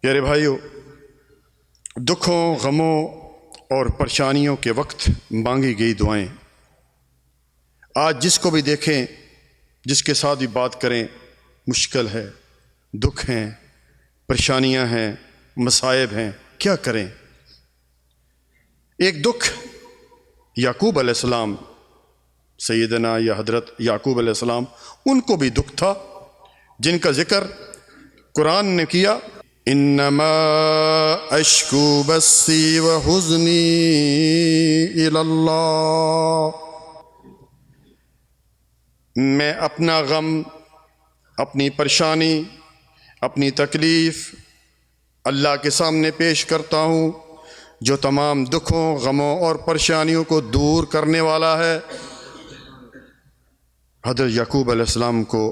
پیارے بھائیوں، دکھوں، غموں اور پریشانیوں کے وقت مانگی گئی دعائیں آج جس کو بھی دیکھیں، جس کے ساتھ بھی بات کریں، مشکل ہے، دکھ ہیں، پریشانیاں ہیں، مصائب ہیں، کیا کریں؟ ایک دکھ یعقوب علیہ السلام، سیدنا یا حضرت یعقوب علیہ السلام، ان کو بھی دکھ تھا جن کا ذکر قرآن نے کیا، انما اشکو بثی وحزنی الی اللہ، میں اپنا غم، اپنی پریشانی، اپنی تکلیف اللہ کے سامنے پیش کرتا ہوں جو تمام دکھوں، غموں اور پریشانیوں کو دور کرنے والا ہے۔ حضرت یعقوب علیہ السلام کو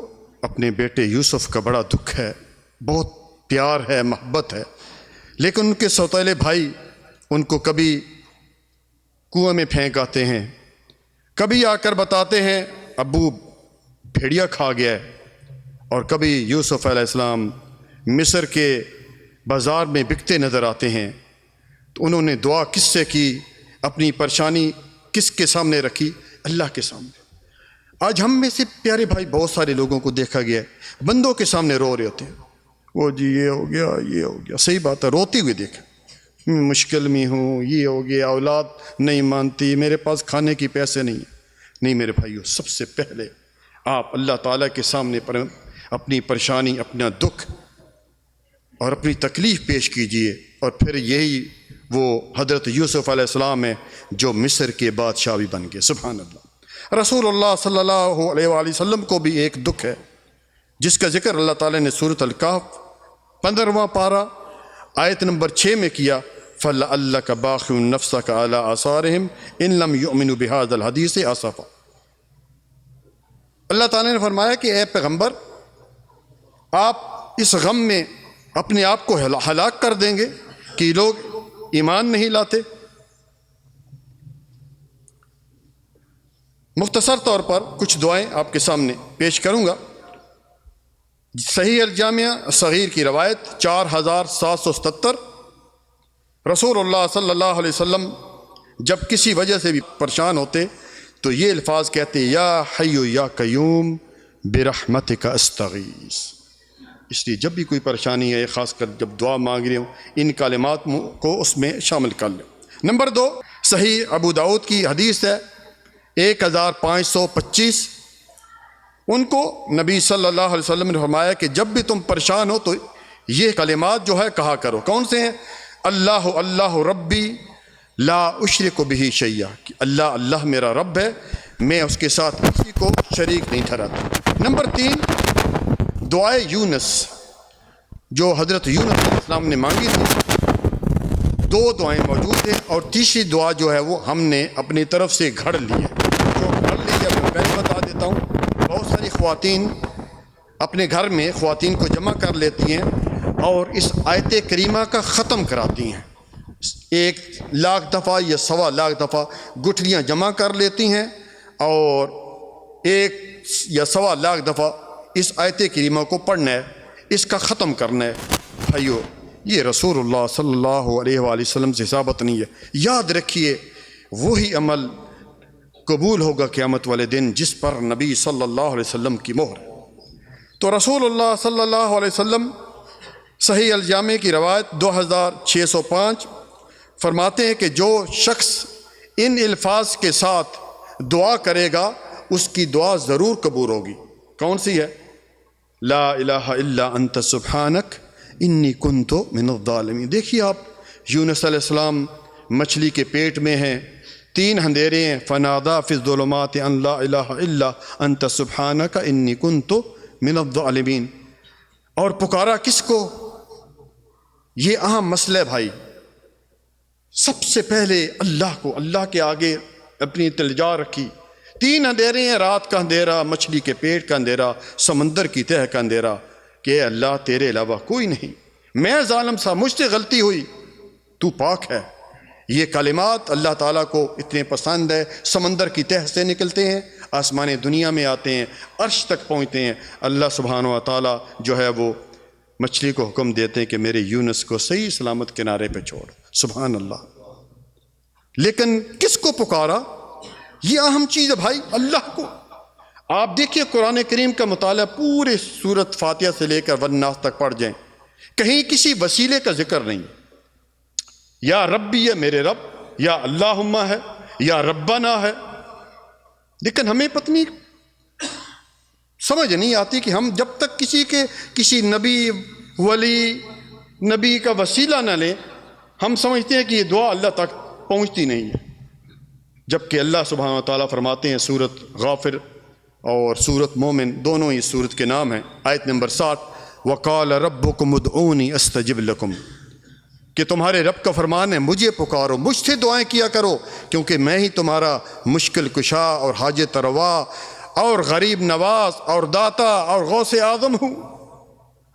اپنے بیٹے یوسف کا بڑا دکھ ہے، بہت پیار ہے، محبت ہے، لیکن ان کے سوتیلے بھائی ان کو کبھی کنویں میں پھینک آتے ہیں، کبھی آ کر بتاتے ہیں ابو بھیڑیا کھا گیا ہے، اور کبھی یوسف علیہ السلام مصر کے بازار میں بکتے نظر آتے ہیں۔ تو انہوں نے دعا کس سے کی؟ اپنی پریشانی کس کے سامنے رکھی؟ اللہ کے سامنے۔ آج ہم میں سے پیارے بھائی بہت سارے لوگوں کو دیکھا گیا ہے بندوں کے سامنے رو رہے ہوتے ہیں، وہ جی یہ ہو گیا، یہ ہو گیا، صحیح بات ہے، روتے ہوئے دیکھا، مشکل میں ہوں، یہ ہو گیا، اولاد نہیں مانتی، میرے پاس کھانے کی پیسے نہیں۔ نہیں میرے بھائیو، سب سے پہلے آپ اللہ تعالیٰ کے سامنے اپنی پریشانی، اپنا دکھ اور اپنی تکلیف پیش کیجئے، اور پھر یہی وہ حضرت یوسف علیہ السلام ہے جو مصر کے بادشاہ بھی بن گئے۔ سبحان اللہ۔ رسول اللہ صلی اللہ علیہ وآلہ وسلم کو بھی ایک دکھ ہے جس کا ذکر اللہ تعالیٰ نے سورۃ الکہف 15واں پارہ آیت نمبر 6 میں کیا، فَلَعَلَّكَ بَاخِعٌ نَفْسَكَ عَلَىٰ آثَارِهِمْ إِن لَّمْ يُؤْمِنُوا بِهَٰذَا الْحَدِيثِ آسَفًا۔ اللہ تعالیٰ نے فرمایا کہ اے پیغمبر، آپ اس غم میں اپنے آپ کو ہلاک کر دیں گے کہ یہ لوگ ایمان نہیں لاتے۔ مختصر طور پر کچھ دعائیں آپ کے سامنے پیش کروں گا۔ صحیح الجامعہ صغیر کی روایت 4777، رسول اللہ صلی اللہ علیہ وسلم جب کسی وجہ سے بھی پریشان ہوتے تو یہ الفاظ کہتے، یا حی یا قیوم برحمتک استغیث۔ اس لیے جب بھی کوئی پریشانی ہے، خاص کر جب دعا مانگ رہے ہوں، ان کلمات کو اس میں شامل کر لیں۔ نمبر 2، صحیح ابو داؤد کی حدیث ہے 1525، ان کو نبی صلی اللہ علیہ وسلم نے فرمایا کہ جب بھی تم پریشان ہو تو یہ کلمات جو ہے کہا کرو۔ کون سے ہیں؟ اللہ اللہ ربی لا اشرک بہ شیئا، کہ اللہ اللہ میرا رب ہے، میں اس کے ساتھ کسی کو شریک نہیں ٹھہراتا۔ نمبر 3، دعائے یونس جو حضرت یونس علیہ السلام نے مانگی تھی، 2 دعائیں موجود ہیں، اور تیسری دعا جو ہے وہ ہم نے اپنی طرف سے گھڑ لی ہے۔ جو گھڑ لی ہے میں پہلے بتا دیتا ہوں۔ بہت ساری خواتین اپنے گھر میں خواتین کو جمع کر لیتی ہیں اور اس آیت کریمہ کا ختم کراتی ہیں، 1,00,000 دفعہ یا 1,25,000 دفعہ گٹھلیاں جمع کر لیتی ہیں اور 1 یا 1,25,000 دفعہ اس آیت کریمہ کو پڑھنا ہے، اس کا ختم کرنا ہے۔ بھائیو، یہ رسول اللہ صلی اللہ علیہ وآلہ وسلم سے ثابت نہیں ہے۔ یاد رکھیے، وہی عمل قبول ہوگا قیامت والے دن جس پر نبی صلی اللہ علیہ وسلم کی مہر ہے۔ تو رسول اللہ صلی اللہ علیہ وسلم صحیح الجامع کی روایت 2605 فرماتے ہیں کہ جو شخص ان الفاظ کے ساتھ دعا کرے گا اس کی دعا ضرور قبول ہوگی۔ کون سی ہے؟ لا الہ الا انت سبحانک انی کنت من الظالمین۔ دیکھیے آپ، یونس علیہ السلام مچھلی کے پیٹ میں ہیں، 3 اندھیرے ہیں، فنادا فی الظلمات ان لا الہ الا انت سبحانک انی کنت من الظالمین، اور پکارا کس کو؟ یہ اہم مسئلہ ہے بھائی، سب سے پہلے اللہ کو، اللہ کے آگے اپنی التجا رکھی۔ 3 اندھیرے ہیں، رات کا اندھیرا، مچھلی کے پیٹ کا اندھیرا، سمندر کی تہہ کا اندھیرا، کہ اے اللہ تیرے علاوہ کوئی نہیں، میں ظالم سا، مجھ سے غلطی ہوئی، تو پاک ہے۔ یہ کلمات اللہ تعالیٰ کو اتنے پسند ہے، سمندر کی تہہ سے نکلتے ہیں، آسمان دنیا میں آتے ہیں، عرش تک پہنچتے ہیں، اللہ سبحانہ و تعالیٰ جو ہے وہ مچھلی کو حکم دیتے ہیں کہ میرے یونس کو صحیح سلامت کنارے پہ چھوڑ. سبحان اللہ. لیکن کس کو پکارا؟ یہ اہم چیز ہے بھائی، اللہ کو. آپ دیکھیے قرآن کریم کا مطالعہ پورے سورت فاتحہ سے لے کر والناس تک پڑھ جائیں، کہیں کسی وسیلے کا ذکر نہیں. یا ربی ہے میرے رب، یا اللہم ہے، یا ربنا ہے. لیکن ہمیں پتنی سمجھ نہیں آتی کہ ہم جب تک کسی نبی ولی نبی کا وسیلہ نہ لیں، ہم سمجھتے ہیں کہ یہ دعا اللہ تک پہنچتی نہیں ہے. جبکہ اللہ سبحانہ وتعالیٰ فرماتے ہیں سورت غافر اور سورت مومن دونوں ہی سورت کے نام ہیں، آیت نمبر 60 وَقَالَ رَبُّكُمُ ادْعُونِي أَسْتَجِبْ لَكُمْ، کہ تمہارے رب کا فرمان ہے مجھے پکارو، مجھ سے دعائیں کیا کرو، کیونکہ میں ہی تمہارا مشکل کشا اور حاجت روا اور غریب نواز اور داتا اور غوث اعظم ہوں.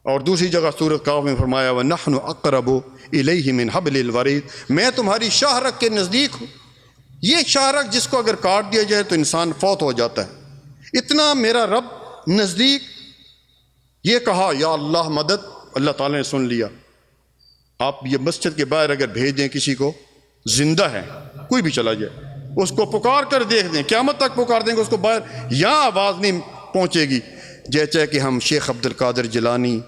اور دوسری جگہ سورت کاف میں فرمایا وَنَحْنُ أَقْرَبُ إِلَيْهِ مِنْ حَبْلِ الْوَرِيدِ، میں تمہاری شاہ رگ کے نزدیک ہوں. یہ شاہ رگ جس کو اگر کاٹ دیا جائے تو انسان فوت ہو جاتا ہے، اتنا میرا رب نزدیک. یہ کہا یا اللہ مدد، اللہ تعالیٰ نے سن لیا. آپ یہ مسجد کے باہر اگر بھیج دیں کسی کو، زندہ ہے کوئی بھی چلا جائے، اس کو پکار کر دیکھ دیں، قیامت تک پکار دیں گے اس کو باہر، یہاں آواز نہیں پہنچے گی. جیسے کہ ہم شیخ عبد القادر جیلانی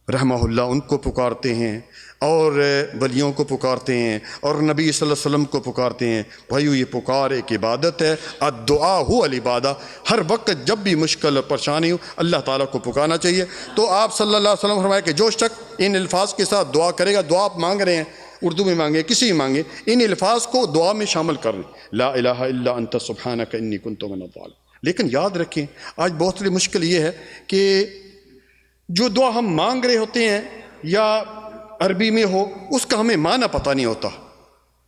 رحمہ اللہ ان کو پکارتے ہیں، اور ولیوں کو پکارتے ہیں، اور نبی صلی اللہ علیہ وسلم کو پکارتے ہیں. بھائیو یہ پکار ایک عبادت ہے. الدعا هو العبادہ. ہر وقت جب بھی مشکل اور پریشانی ہو اللہ تعالیٰ کو پکارنا چاہیے. تو آپ صلی اللہ علیہ وسلم فرمایا کہ جو شخص ان الفاظ کے ساتھ دعا کرے گا، دعا آپ مانگ رہے ہیں اردو میں مانگے کسی بھی مانگے، ان الفاظ کو دعا میں شامل کر لیں، لا الہ الا انت سبحانک انی کنت من الظالمین. لیکن یاد رکھیں آج بہت بڑی مشکل یہ ہے کہ جو دعا ہم مانگ رہے ہوتے ہیں یا عربی میں ہو، اس کا ہمیں معنی پتہ نہیں ہوتا.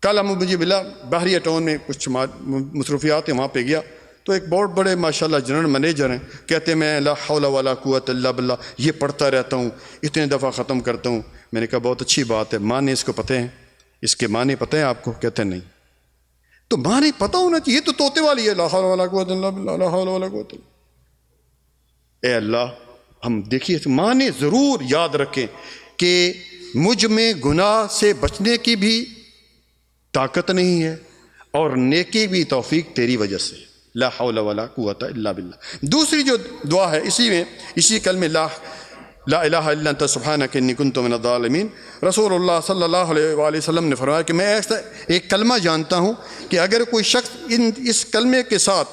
کل مجھے ملا بحریہ ٹاؤن میں کچھ مصروفیات ہیں، وہاں پہ گیا تو ایک بہت بڑے ماشاءاللہ جنرل منیجر ہیں، کہتے ہیں میں لا حول ولا قوت الا باللہ یہ پڑھتا رہتا ہوں، اتنے دفعہ ختم کرتا ہوں. میں نے کہا بہت اچھی بات ہے، معنی اس کو پتہ ہیں؟ اس کے معنی پتہ ہیں آپ کو؟ کہتے ہیں نہیں. تو معنی پتہ ہونا چاہیے. یہ تو طوطے والی ہے، لا حول ولا قوت الا باللہ، لا حول ولا قوت. اے اللہ ہم دیکھیے معنی ضرور یاد رکھیں کہ مجھ میں گناہ سے بچنے کی بھی طاقت نہیں ہے اور نیکی بھی توفیق تیری وجہ سے، لا حول ولا قوت الا باللہ. دوسری جو دعا ہے اسی کلمے لا الہ الا انت سبحانک انی کنت من الظالمین، رسول اللہ صلی اللہ علیہ وآلہ وسلم نے فرمایا کہ میں ایسا ایک کلمہ جانتا ہوں کہ اگر کوئی شخص اس کلمے کے ساتھ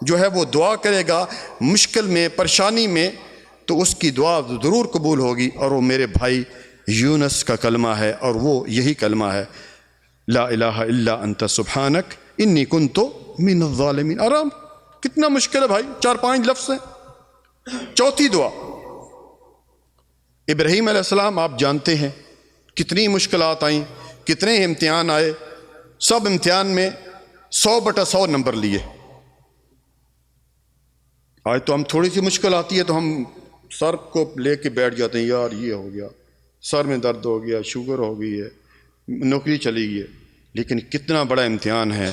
جو ہے وہ دعا کرے گا مشکل میں پریشانی میں تو اس کی دعا ضرور قبول ہوگی. اور وہ میرے بھائی یونس کا کلمہ ہے، اور وہ یہی کلمہ ہے لا الہ الا انت سبحانک انی کنت من الظالمین. آرام کتنا مشکل ہے بھائی، 4-5 لفظ ہیں. چوتھی دعا ابراہیم علیہ السلام، آپ جانتے ہیں کتنی مشکلات آئیں، کتنے امتحان آئے، سب امتحان میں 100/100 نمبر لیے. آج تو ہم تھوڑی سی مشکل آتی ہے تو ہم سر کو لے کے بیٹھ جاتے ہیں، یار یہ ہو گیا، سر میں درد ہو گیا، شوگر ہو گئی ہے، نوکری چلی گئی ہے. لیکن کتنا بڑا امتحان ہے،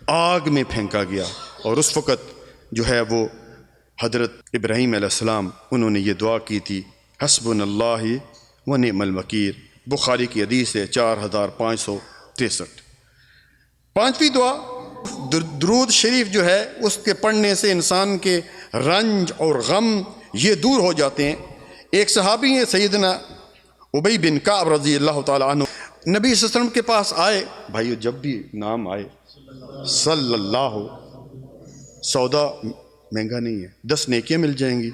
آگ میں پھینکا گیا. اور اس وقت جو ہے وہ حضرت ابراہیم علیہ السلام انہوں نے یہ دعا کی تھی حسبنا اللہ ونعم الوکیل. بخاری کی حدیث ہے 4563. پانچویں دعا درود شریف جو ہے اس کے پڑھنے سے انسان کے رنج اور غم یہ دور ہو جاتے ہیں. ایک صحابی ہیں سیدنا ابی بن کعب رضی اللہ تعالیٰ عنہ، نبی صلی اللہ علیہ وسلم کے پاس آئے. بھائیو جب بھی نام آئے صلی اللہ، سودا مہنگا نہیں ہے، 10 نیکیاں مل جائیں گی،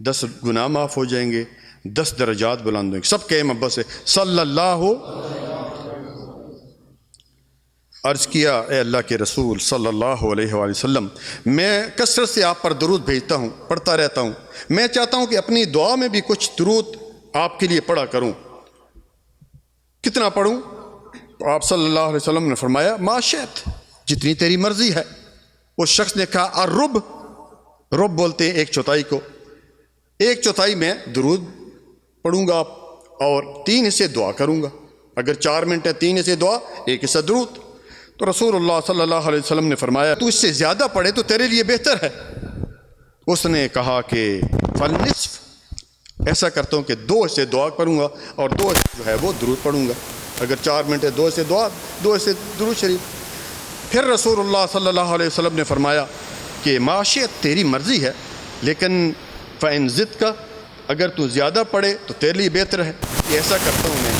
10 گناہ معاف ہو جائیں گے، 10 درجات بلند ہویں گے. سب کے محبت سے صلی اللہ. عرض کیا اے اللہ کے رسول صلی اللہ علیہ وآلہ وسلم، میں کثرت سے آپ پر درود بھیجتا ہوں، پڑھتا رہتا ہوں، میں چاہتا ہوں کہ اپنی دعا میں بھی کچھ درود آپ کے لیے پڑھا کروں. کتنا پڑھوں؟ تو آپ صلی اللہ علیہ وسلم نے فرمایا ما شئت، جتنی تیری مرضی ہے. اس شخص نے کہا الرب، رب بولتے ہیں 1/4 کو، 1/4 میں درود پڑھوں گا اور 3 حصے دعا کروں گا. اگر 4 منٹ ہے 3 حصے دعا، 1 حصہ درود. تو رسول اللہ صلی اللہ علیہ وسلم نے فرمایا تو اس سے زیادہ پڑھے تو تیرے لیے بہتر ہے. اس نے کہا کہ فالنصف، ایسا کرتا ہوں کہ 2 حصے دعا کروں گا اور 2 حصے جو ہے وہ درود پڑھوں گا. اگر 4 منٹ ہے 2 حصے دعا، 2 حصے درود شریف. پھر رسول اللہ صلی اللہ علیہ وسلم نے فرمایا کہ معاشیت تیری مرضی ہے، لیکن فَإِن ضد کا، اگر تو زیادہ پڑھے تو تیرے لیے بہتر ہے. ایسا کرتا ہوں میں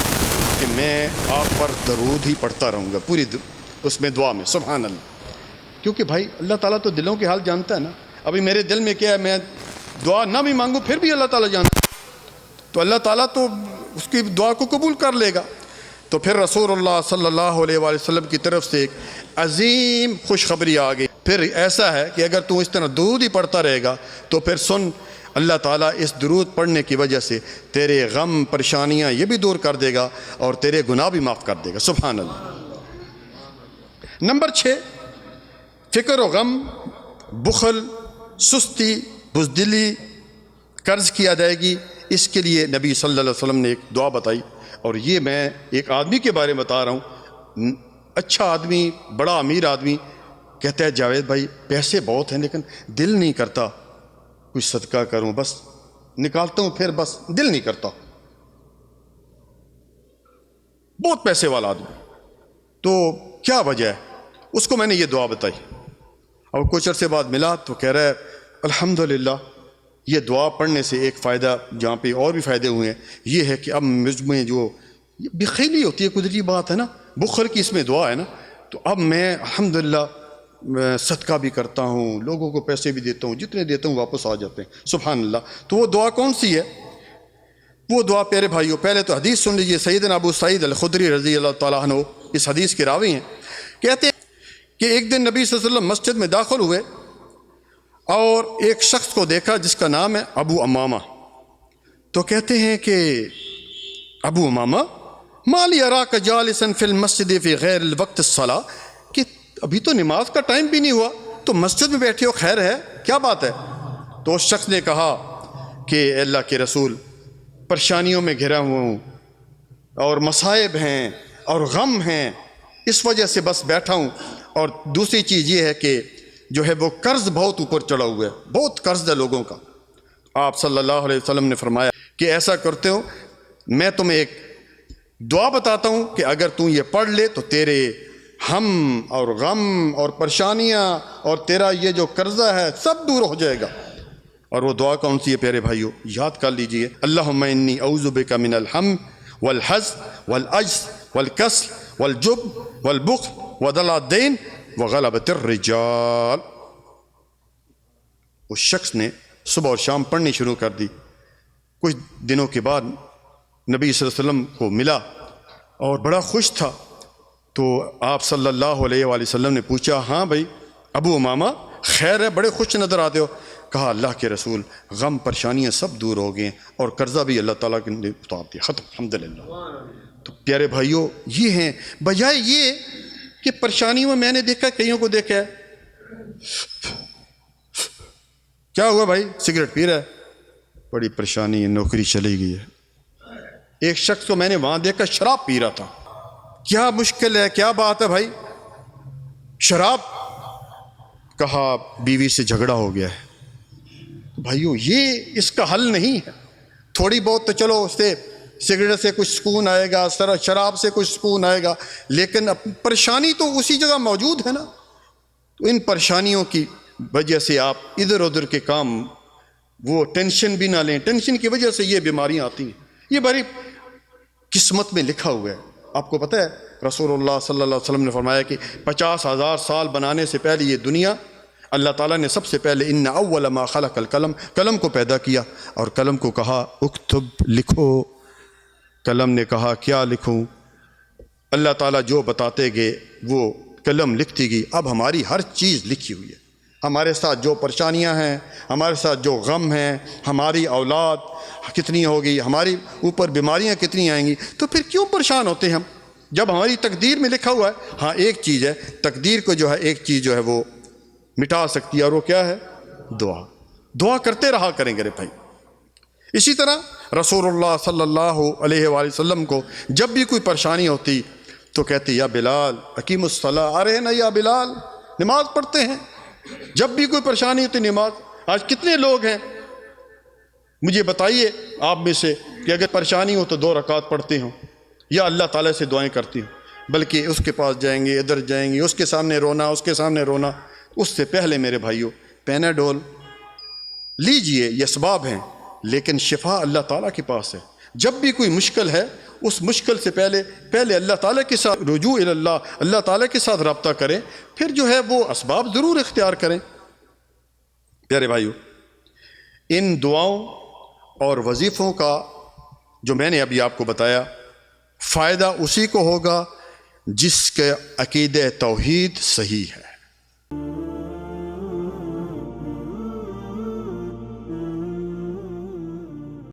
کہ میں آپ پر درود ہی پڑھتا رہوں گا پوری اس میں دعا میں. سبحان اللہ. کیونکہ بھائی اللہ تعالیٰ تو دلوں کے حال جانتا ہے نا. ابھی میرے دل میں کیا ہے، میں دعا نہ بھی مانگوں پھر بھی اللہ تعالیٰ جانتا ہے، تو اللہ تعالیٰ تو اس کی دعا کو قبول کر لے گا. تو پھر رسول اللہ صلی اللہ علیہ وآلہ وسلم کی طرف سے ایک عظیم خوشخبری آ گئی. پھر ایسا ہے کہ اگر تو اس طرح درود ہی پڑھتا رہے گا تو پھر سن، اللہ تعالیٰ اس درود پڑھنے کی وجہ سے تیرے غم پریشانیاں یہ بھی دور کر دے گا اور تیرے گناہ بھی معاف کر دے گا. سبحان اللہ. نمبر 6، فکر و غم، بخل، سستی، بزدلی، قرض کی ادائیگی. اس کے لیے نبی صلی اللہ علیہ وسلم نے ایک دعا بتائی، اور یہ میں ایک آدمی کے بارے میں بتا رہا ہوں. اچھا آدمی، بڑا امیر آدمی، کہتا ہے جاوید بھائی پیسے بہت ہیں لیکن دل نہیں کرتا کچھ صدقہ کروں، بس نکالتا ہوں پھر بس دل نہیں کرتا. بہت پیسے والا آدمی، تو کیا وجہ ہے؟ اس کو میں نے یہ دعا بتائی. اور کچھ عرصے بعد ملا تو کہہ رہا ہے الحمدللہ یہ دعا پڑھنے سے ایک فائدہ، جہاں پہ اور بھی فائدے ہوئے ہیں، یہ ہے کہ اب مجھ میں جو بخیلی ہوتی ہے، قدرتی بات ہے نا، بخل کی اس میں دعا ہے نا، تو اب میں الحمدللہ صدقہ بھی کرتا ہوں، لوگوں کو پیسے بھی دیتا ہوں، جتنے دیتا ہوں واپس آ جاتے ہیں. سبحان اللہ. تو وہ دعا کون سی ہے؟ وہ دعا پیارے بھائیوں، پہلے تو حدیث سن لیجیے. سیدنا ابو سعید الخدری رضی اللہ تعالیٰ عنہ اس حدیث کے راوی ہیں. کہتے ہیں کہ ایک دن نبی صلی اللہ علیہ وسلم مسجد میں داخل ہوئے اور ایک شخص کو دیکھا جس کا نام ہے ابو امامہ. تو کہتے ہیں کہ ابو امامہ ما لی اراک جالسا فی المسجد فی غیر الوقت الصلاۃ، کہ ابھی تو نماز کا ٹائم بھی نہیں ہوا تو مسجد میں بیٹھے ہو، خیر ہے کیا بات ہے؟ تو اس شخص نے کہا کہ اے اللہ کے رسول، پریشانیوں میں گھرا ہوا ہوں اور مصائب ہیں اور غم ہیں، اس وجہ سے بس بیٹھا ہوں. اور دوسری چیز یہ ہے کہ جو ہے وہ قرض بہت اوپر چڑھا ہوا ہے، بہت قرض ہے لوگوں کا. آپ صلی اللہ علیہ وسلم نے فرمایا کہ ایسا کرتے ہو، میں تمہیں ایک دعا بتاتا ہوں کہ اگر تم یہ پڑھ لے تو تیرے ہم اور غم اور پریشانیاں اور تیرا یہ جو قرضہ ہے سب دور ہو جائے گا. اور وہ دعا کون سی ہے پیارے بھائیو؟ یاد کر لیجئے. اللہم انی اعوذ بک من الہم والحزن والعجز والکسل والجبن والبخل وضلع الدین وغلبۃ الرجال. اس شخص نے صبح اور شام پڑھنی شروع کر دی. کچھ دنوں کے بعد نبی صلی اللہ علیہ وسلم کو ملا اور بڑا خوش تھا. تو آپ صلی اللہ علیہ وآلہ وسلم نے پوچھا ہاں بھائی ابو امامہ خیر ہے، بڑے خوش نظر آتے ہو. کہا اللہ کے رسول غم پریشانیاں سب دور ہو گئے اور قرضہ بھی اللہ تعالیٰ نے اتار دیا، ختم الحمدللہ. تو پیارے بھائیوں یہ ہیں، بجائے یہ کہ پریشانیوں میں نے دیکھا کئیوں کو دیکھا ہے کیا ہوا بھائی سگریٹ پی رہا ہے، بڑی پریشانی ہے، نوکری چلی گئی ہے. ایک شخص کو میں نے وہاں دیکھا شراب پی رہا تھا. کیا مشکل ہے، کیا بات ہے بھائی؟ شراب. کہا بیوی سے جھگڑا ہو گیا ہے. بھائیو یہ اس کا حل نہیں ہے. تھوڑی بہت تو چلو اس سے سگریٹ سے کچھ سکون آئے گا، شراب سے کچھ سکون آئے گا، لیکن پریشانی تو اسی جگہ موجود ہے نا. تو ان پریشانیوں کی وجہ سے آپ ادھر ادھر کے کام، وہ ٹینشن بھی نہ لیں، ٹینشن کی وجہ سے یہ بیماریاں آتی ہیں. یہ بڑی قسمت میں لکھا ہوا ہے. آپ کو پتہ ہے رسول اللہ صلی اللہ علیہ وسلم نے فرمایا کہ 50,000 سال بنانے سے پہلے یہ دنیا اللہ تعالیٰ نے سب سے پہلے ان اول ما خلق القلم، قلم کو پیدا کیا اور قلم کو کہا اکتب، لکھو. قلم نے کہا کیا لکھوں؟ اللہ تعالیٰ جو بتاتے گئے وہ قلم لکھتی گئی. اب ہماری ہر چیز لکھی ہوئی ہے. ہمارے ساتھ جو پریشانیاں ہیں، ہمارے ساتھ جو غم ہیں، ہماری اولاد کتنی ہوگی، ہماری اوپر بیماریاں کتنی آئیں گی، تو پھر کیوں پریشان ہوتے ہیں ہم جب ہماری تقدیر میں لکھا ہوا ہے؟ ہاں ایک چیز ہے، تقدیر کو جو ہے ایک چیز جو ہے وہ مٹا سکتی ہے، اور وہ کیا ہے؟ دعا. دعا کرتے رہا کریں گے بھائی. اسی طرح رسول اللہ صلی اللہ علیہ وآلہ وسلم کو جب بھی کوئی پریشانی ہوتی تو کہتے یا بلال اقیم الصلاۃ، آ رہے ہیں نا یا بلال، نماز پڑھتے ہیں. جب بھی کوئی پریشانی ہوتی نماز. آج کتنے لوگ ہیں مجھے بتائیے آپ میں سے کہ اگر پریشانی ہو تو 2 رکعت پڑھتے ہوں یا اللہ تعالیٰ سے دعائیں کرتی ہوں، بلکہ اس کے پاس جائیں گے، ادھر جائیں گے، اس کے سامنے رونا، اس کے سامنے رونا؟ اس سے پہلے میرے بھائیوں پیناڈول لیجئے، یہ اسباب ہیں، لیکن شفا اللہ تعالیٰ کے پاس ہے۔ جب بھی کوئی مشکل ہے، اس مشکل سے پہلے اللہ تعالیٰ کے ساتھ رجوع اللہ، اللہ تعالیٰ کے ساتھ رابطہ کریں، پھر جو ہے وہ اسباب ضرور اختیار کریں۔ پیارے بھائیوں، ان دعاؤں اور وظیفوں کا جو میں نے ابھی آپ کو بتایا، فائدہ اسی کو ہوگا جس کے عقیدہ توحید صحیح ہے۔